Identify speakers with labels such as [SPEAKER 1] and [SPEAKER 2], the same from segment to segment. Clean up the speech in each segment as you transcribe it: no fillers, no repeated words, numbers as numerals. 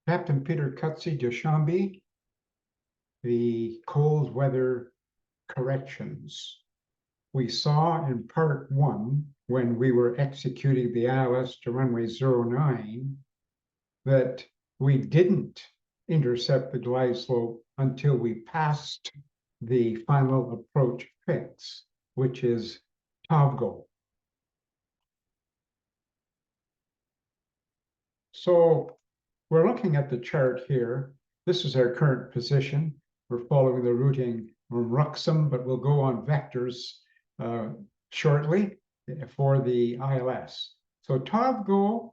[SPEAKER 1] Captain Peter Cutsey Duchambe, the cold weather corrections. We saw in part one, when we were executing the ILS to runway 09, that we didn't intercept the glide slope until we passed the final approach fix, which is Tavgo. So we're looking at the chart here. This is our current position. We're following the routing from Ruxum, but we'll go on vectors shortly for the ILS. So Tavgo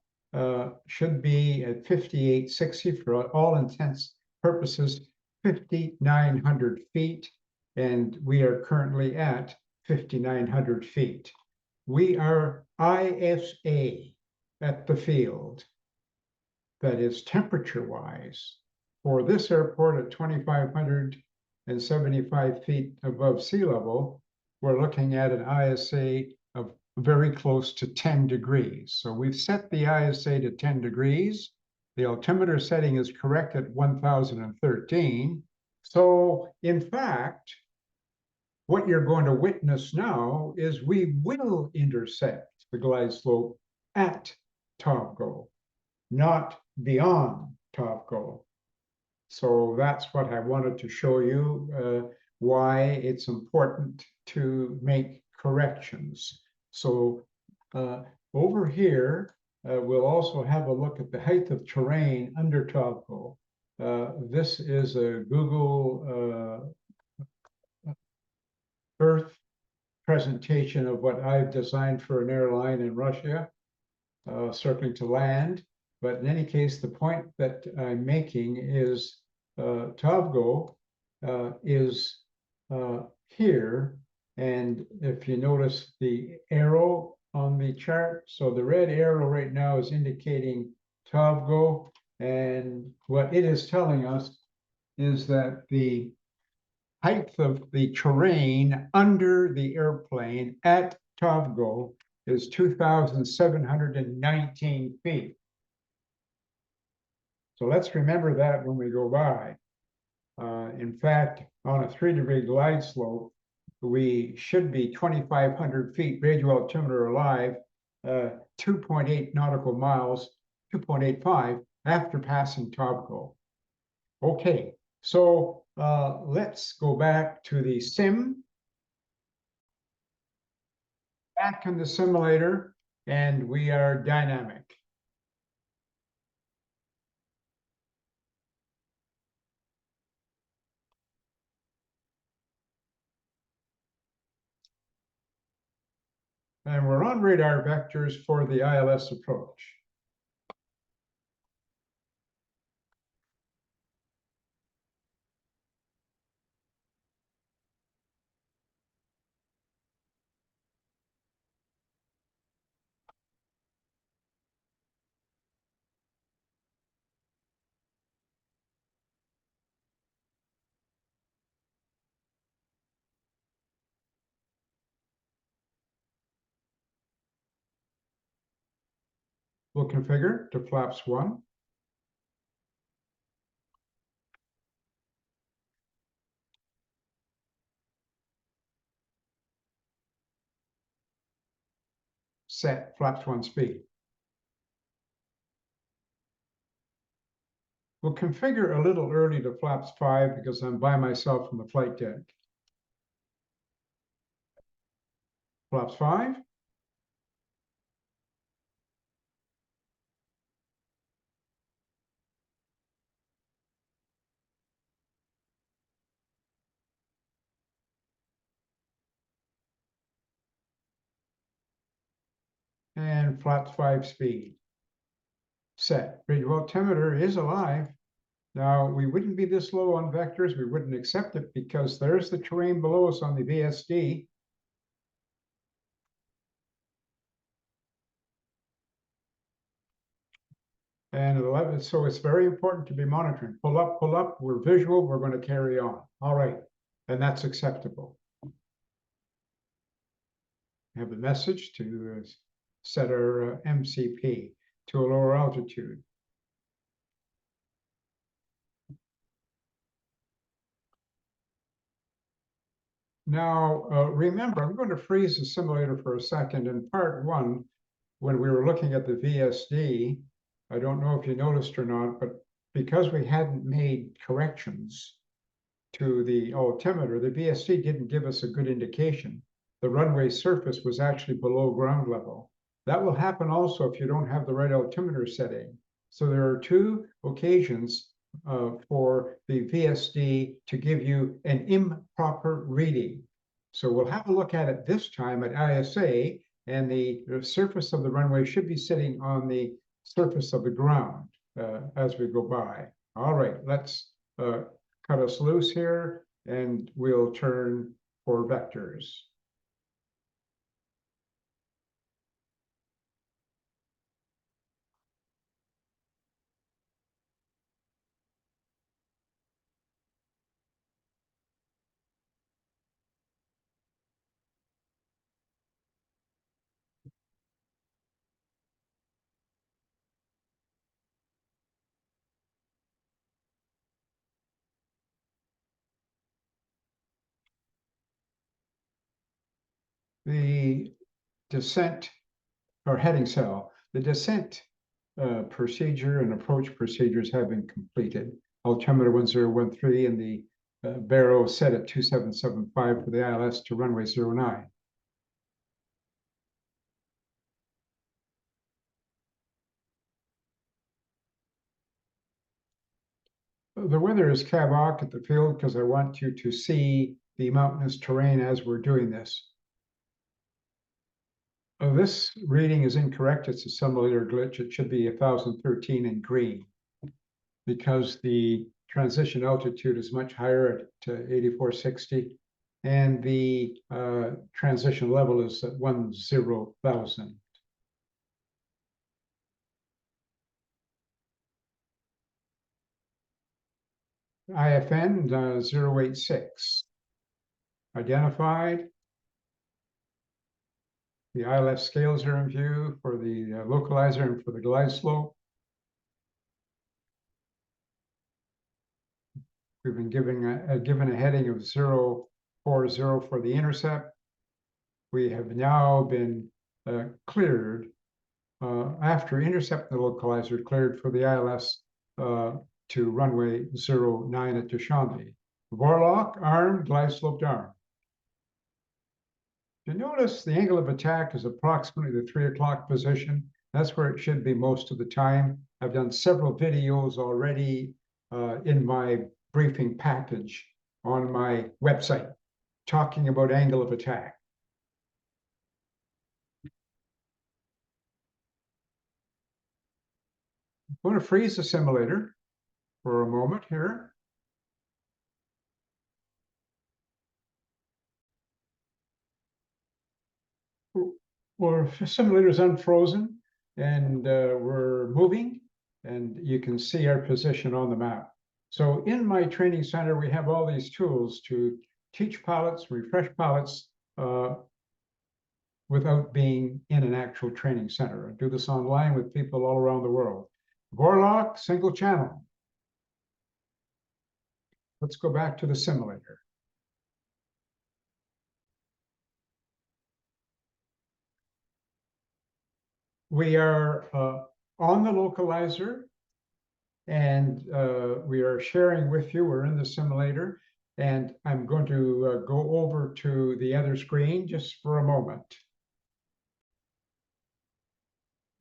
[SPEAKER 1] should be at 5860 for all intents purposes, 5,900 feet, and we are currently at 5,900 feet. We are ISA at the field. That is temperature-wise, for this airport at 2,575 feet above sea level, we're looking at an ISA of very close to 10 degrees. So we've set the ISA to 10 degrees. The altimeter setting is correct at 1,013. So in fact, what you're going to witness now is we will intercept the glide slope at Tavgo, not beyond Tavgo. So that's what I wanted to show you, why it's important to make corrections. So over here, we'll also have a look at the height of terrain under Tavgo. This is a Google Earth presentation of what I've designed for an airline in Russia, circling to land. But in any case, the point that I'm making is Tavgo is here. And if you notice the arrow on the chart, so the red arrow right now is indicating Tavgo. And what it is telling us is that the height of the terrain under the airplane at Tavgo is 2,719 feet. So let's remember that when we go by. In fact, on a 3-degree glide slope, we should be 2,500 feet radio altimeter alive, 2.8 nautical miles, 2.85 after passing Tavgo. Okay, so let's go back to the sim. Back in the simulator, and we are dynamic. And we're on radar vectors for the ILS approach. We'll configure to flaps 1. Set flaps 1 speed. We'll configure a little early to flaps 5 because I'm by myself on the flight deck. Flaps 5. And flaps 5 speed. Set. Radio altimeter is alive. Now, we wouldn't be this low on vectors. We wouldn't accept it because there's the terrain below us on the VSD. And 11, so it's very important to be monitoring. Pull up, we're visual, we're going to carry on. All right, and that's acceptable. We have a message to set our MCP to a lower altitude. Now, remember, I'm going to freeze the simulator for a second. In part one, when we were looking at the VSD, I don't know if you noticed or not, but because we hadn't made corrections to the altimeter, the VSD didn't give us a good indication. The runway surface was actually below ground level. That will happen also if you don't have the right altimeter setting. So there are two occasions for the VSD to give you an improper reading. So we'll have a look at it this time at ISA, and the surface of the runway should be sitting on the surface of the ground as we go by. All right, let's cut us loose here, and we'll turn for vectors. The descent or heading cell, the descent procedure and approach procedures have been completed. Altimeter 1013 and the baro set at 2775 for the ILS to runway 09. The weather is Kavak at the field because I want you to see the mountainous terrain as we're doing this. This reading is incorrect. It's a simulator glitch. It should be 1013 in green because the transition altitude is much higher at 8460, and the transition level is at 10,000. IFN 086 identified. The ILS scales are in view for the localizer and for the glide slope. We've been given a heading of 040 for the intercept. We have now been cleared after intercepting the localizer, cleared for the ILS to runway 09 at Dushanbe. Warlock, armed, glide sloped arm. You notice the angle of attack is approximately the 3 o'clock position. That's where it should be most of the time. I've done several videos already in my briefing package on my website talking about angle of attack. I'm going to freeze the simulator for a moment here. Our simulator is unfrozen, and we're moving, and you can see our position on the map. So in my training center, we have all these tools to teach pilots, refresh pilots without being in an actual training center. I do this online with people all around the world. Warlock, single channel. Let's go back to the simulator. We are on the localizer, and we are sharing with you. We're in the simulator, and I'm going to go over to the other screen just for a moment.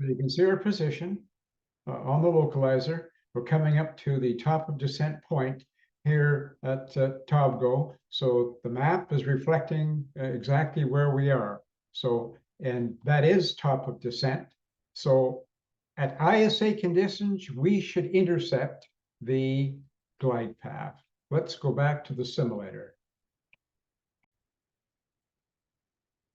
[SPEAKER 1] You can see our position on the localizer. We're coming up to the top of descent point here at Tobgo. So the map is reflecting exactly where we are. So, and that is top of descent. So at ISA conditions, we should intercept the glide path. Let's go back to the simulator.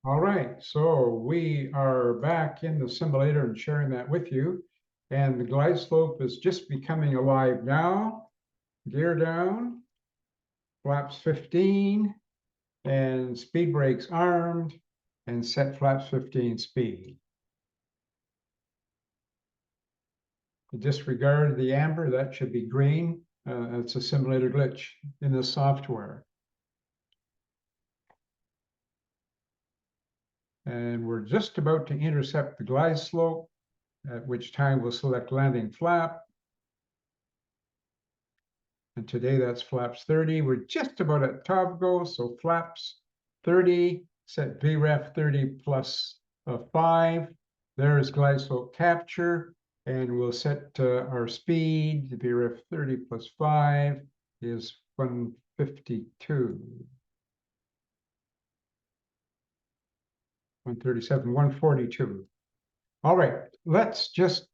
[SPEAKER 1] All right, so we are back in the simulator and sharing that with you. And the glide slope is just becoming alive now. Gear down, flaps 15, and speed brakes armed, and set flaps 15 speed. Disregard the amber, that should be green. It's a simulator glitch in the software. And we're just about to intercept the glide slope, at which time we'll select landing flap. And today that's flaps 30. We're just about at Tavgo, so flaps 30, set VREF 30 plus 5. There's glide slope capture, and we'll set our speed. VREF 30 plus 5 is 152. 137, 142. All right, let's just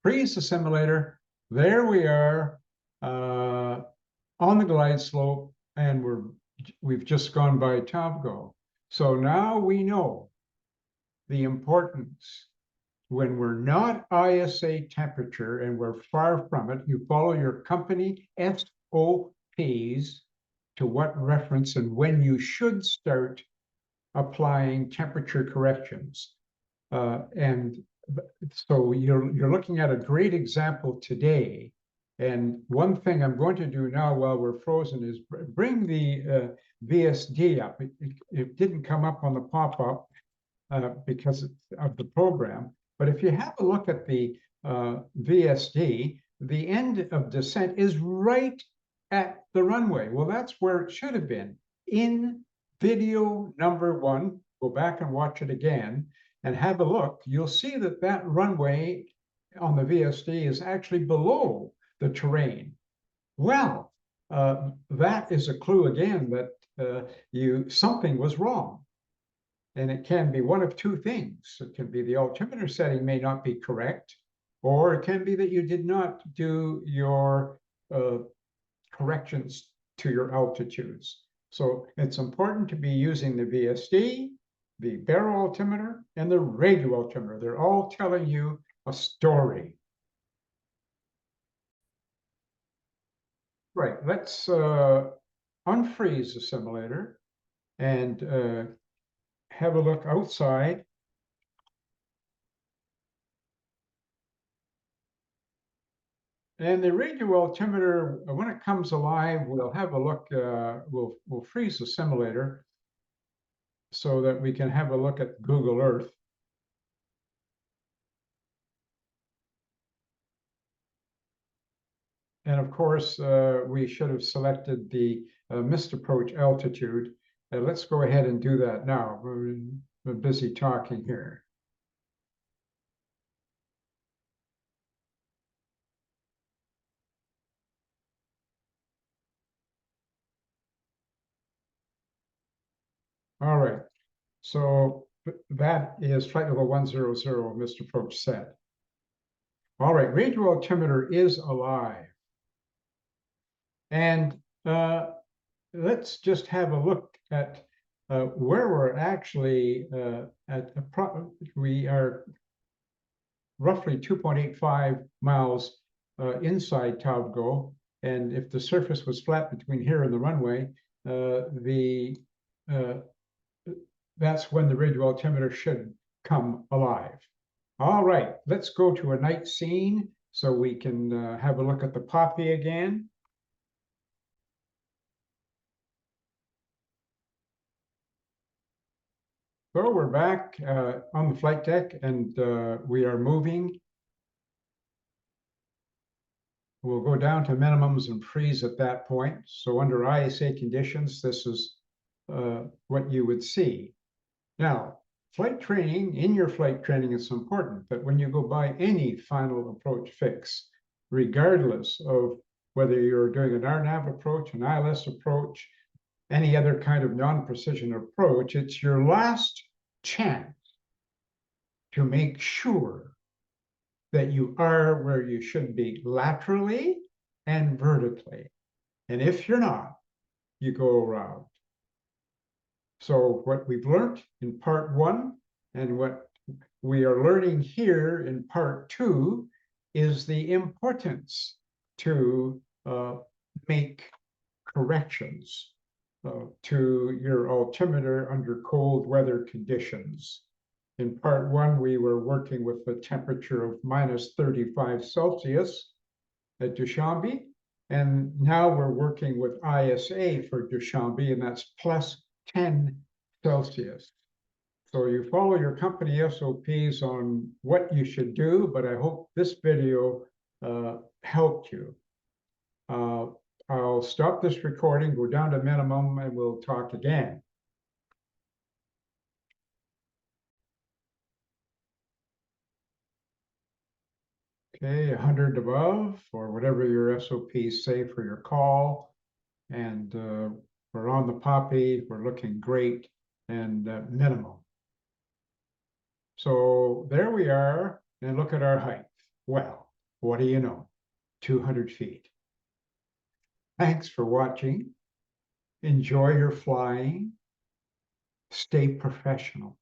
[SPEAKER 1] freeze the simulator. There we are on the glide slope, and we've just gone by Tavgo. So now we know the importance when we're not ISA temperature and we're far from it. You follow your company SOPs to what reference and when you should start applying temperature corrections. And so you're looking at a great example today. And one thing I'm going to do now while we're frozen is bring the VSD up. It didn't come up on the pop-up because of the program. But if you have a look at the VSD, the end of descent is right at the runway. Well, that's where it should have been. In video number 1, go back and watch it again and have a look. You'll see that that runway on the VSD is actually below the terrain. Well, that is a clue again that something was wrong. And it can be one of two things. It can be the altimeter setting may not be correct, or it can be that you did not do your corrections to your altitudes. So it's important to be using the VSD, the barrel altimeter, and the radio altimeter. They're all telling you a story. Right, let's unfreeze the simulator and have a look outside. And the radio altimeter, when it comes alive, we'll have a look, we'll freeze the simulator so that we can have a look at Google Earth. And of course, we should have selected the missed approach altitude. Let's go ahead and do that now. We're busy talking here. All right, so that is flight level 100, missed approach set. All right, radio altimeter is alive. And let's just have a look at where we're actually at. We are roughly 2.85 miles inside Tavgo. And if the surface was flat between here and the runway, that's when the radio altimeter should come alive. All right, let's go to a night scene so we can have a look at the poppy again. So we're back on the flight deck, and we are moving. We'll go down to minimums and freeze at that point. So under ISA conditions, this is what you would see. Now, flight training, in your flight training, it's important that when you go by any final approach fix, regardless of whether you're doing an RNAV approach, an ILS approach, any other kind of non-precision approach, it's your last chance to make sure that you are where you should be laterally and vertically. And if you're not, you go around. So what we've learned in part 1 and what we are learning here in part 2 is the importance to make corrections to your altimeter under cold weather conditions. In part 1, we were working with the temperature of minus 35 Celsius at Dushanbe. And now we're working with ISA for Dushanbe, and that's plus 10 Celsius. So you follow your company SOPs on what you should do, but I hope this video helped you. I'll stop this recording, go down to minimum, and we'll talk again. Okay, 100 above, or whatever your SOPs say for your call. And we're on the poppy, we're looking great, and minimum. So there we are, and look at our height. Well, what do you know? 200 feet. Thanks for watching. Enjoy your flying. Stay professional.